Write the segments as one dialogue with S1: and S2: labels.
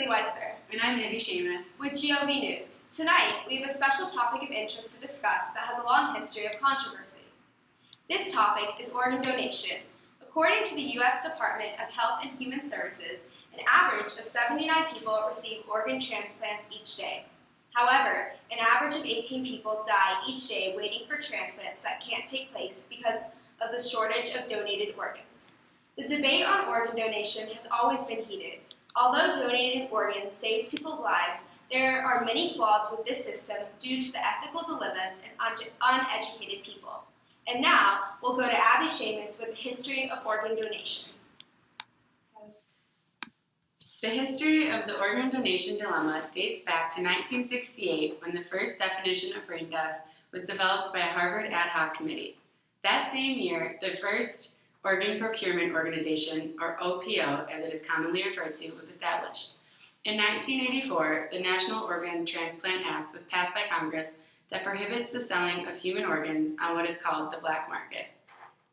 S1: Weisser.
S2: And I'm Ivy Seamus.
S1: With GOV News. Tonight, we have a special topic of interest to discuss that has a long history of controversy. This topic is organ donation. According to the U.S. Department of Health and Human Services, an average of 79 people receive organ transplants each day. However, an average of 18 people die each day waiting for transplants that can't take place because of the shortage of donated organs. The debate on organ donation has always been heated. Although donated organs saves people's lives, there are many flaws with this system due to the ethical dilemmas and uneducated people. And now, we'll go to Abby Seamus with the history of organ donation.
S2: The history of the organ donation dilemma dates back to 1968 when the first definition of brain death was developed by a Harvard ad hoc committee. That same year, the first Organ Procurement Organization, or OPO as it is commonly referred to, was established. In 1984, the National Organ Transplant Act was passed by Congress that prohibits the selling of human organs on what is called the black market.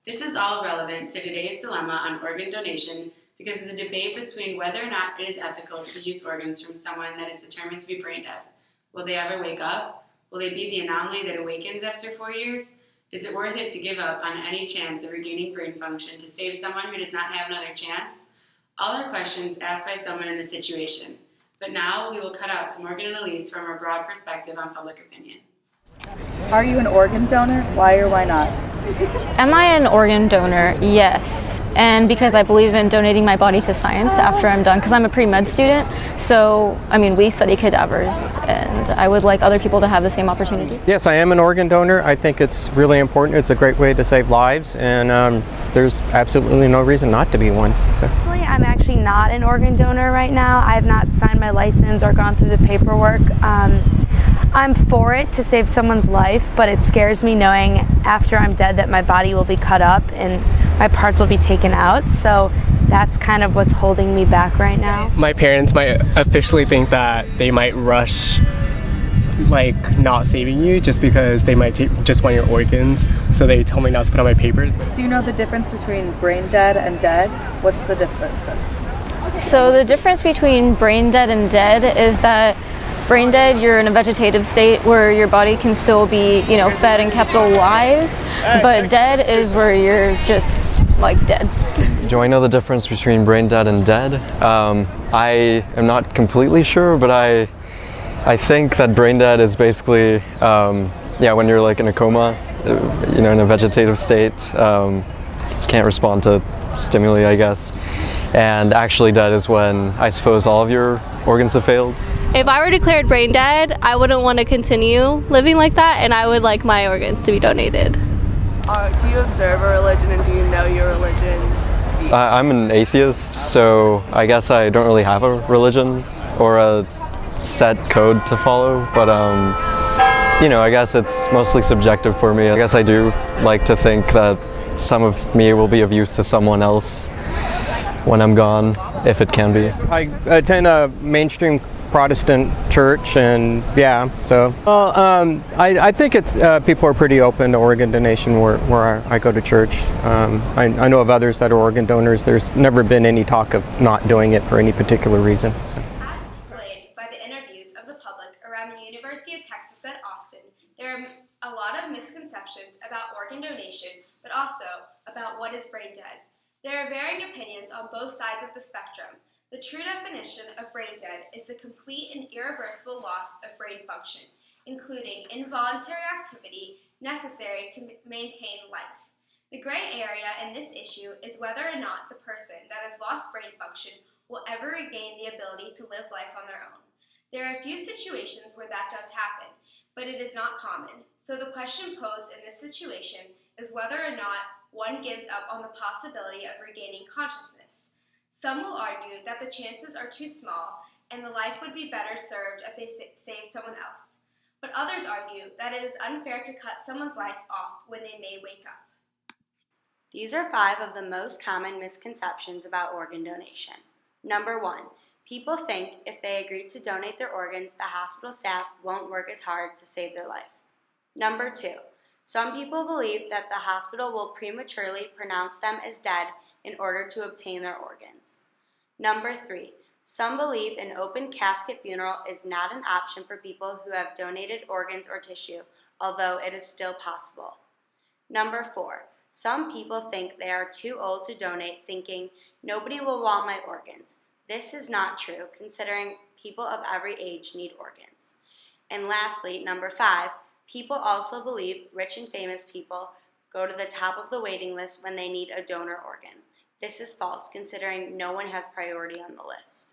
S2: This is all relevant to today's dilemma on organ donation because of the debate between whether or not it is ethical to use organs from someone that is determined to be brain dead. Will they ever wake up? Will they be the anomaly that awakens after 4 years? Is it worth it to give up on any chance of regaining brain function to save someone who does not have another chance? All are questions asked by someone in the situation. But now we will cut out to Morgan and Elise from a broad perspective on public opinion.
S3: Are you an organ donor? Why or why not?
S4: Am I an organ donor? Yes. And because I believe in donating my body to science after I'm done, because I'm a pre-med student, so, we study cadavers, and I would like other people to have the same opportunity.
S5: Yes, I am an organ donor. I think it's really important. It's a great way to save lives, and there's absolutely no reason not to be one. So.
S6: Personally, I'm actually not an organ donor right now. I have not signed my license or gone through the paperwork. I'm for it to save someone's life, but it scares me knowing after I'm dead that my body will be cut up and my parts will be taken out. So that's kind of what's holding me back right now.
S7: My parents might officially think that they might rush not saving you just because they might just want your organs. So they tell me not to put on my papers.
S3: Do you know the difference between brain dead and dead? What's the difference?
S4: So the difference between brain dead and dead is that brain dead, you're in a vegetative state where your body can still be, fed and kept alive, but dead is where you're just, dead.
S8: Do I know the difference between brain dead and dead? I am not completely sure, but I think that brain dead is basically, when you're in a coma, in a vegetative state, can't respond to stimuli, I guess. And actually dead is when, I suppose, all of your organs have failed.
S9: If I were declared brain dead, I wouldn't want to continue living like that, and I would like my organs to be donated.
S10: Do you observe a religion, and do you know your religion's view?
S8: I'm an atheist, so I guess I don't really have a religion or a set code to follow, but I guess it's mostly subjective for me. I guess I do like to think that some of me will be of use to someone else when I'm gone, if it can be.
S5: I attend a mainstream Protestant church, and I think it's people are pretty open to organ donation where I go to church. I know of others that are organ donors. There's never been any talk of not doing it for any particular reason. So.
S1: As displayed by the interviews of the public around the University of Texas at Austin, there are a lot of misconceptions about organ donation, but also about what is brain dead. There are varying opinions on both sides of the spectrum. The true definition of brain dead is the complete and irreversible loss of brain function, including involuntary activity necessary to maintain life. The gray area in this issue is whether or not the person that has lost brain function will ever regain the ability to live life on their own. There are a few situations where that does happen, but it is not common. So the question posed in this situation is whether or not one gives up on the possibility of regaining consciousness. Some will argue that the chances are too small and the life would be better served if they save someone else. But others argue that it is unfair to cut someone's life off when they may wake up.
S6: These are 5 of the most common misconceptions about organ donation. Number 1, people think if they agree to donate their organs, the hospital staff won't work as hard to save their life. Number 2, some people believe that the hospital will prematurely pronounce them as dead in order to obtain their organs. Number 3,
S11: Some believe an open casket funeral is not an option for people who have donated organs or tissue, although it is still possible. Number 4, some people think they are too old to donate, thinking nobody will want my organs. This is not true, considering people of every age need organs. And lastly, number 5, people also believe rich and famous people go to the top of the waiting list when they need a donor organ. This is false, considering no one has priority on the list.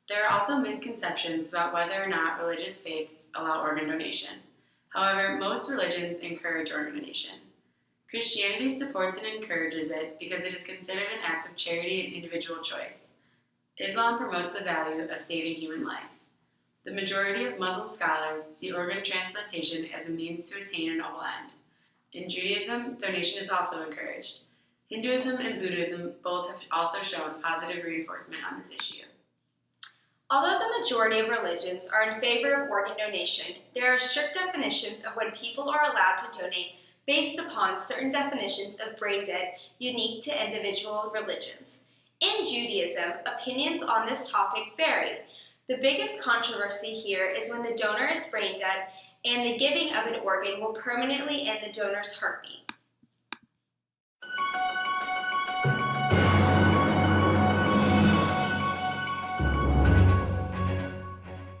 S2: There are also misconceptions about whether or not religious faiths allow organ donation. However, most religions encourage organ donation. Christianity supports and encourages it because it is considered an act of charity and individual choice. Islam promotes the value of saving human life. The majority of Muslim scholars see organ transplantation as a means to attain a noble end. In Judaism, donation is also encouraged. Hinduism and Buddhism both have also shown positive reinforcement on this issue.
S1: Although the majority of religions are in favor of organ donation, there are strict definitions of when people are allowed to donate based upon certain definitions of brain dead unique to individual religions. In Judaism, opinions on this topic vary. The biggest controversy here is when the donor is brain dead and the giving of an organ will permanently end the donor's heartbeat.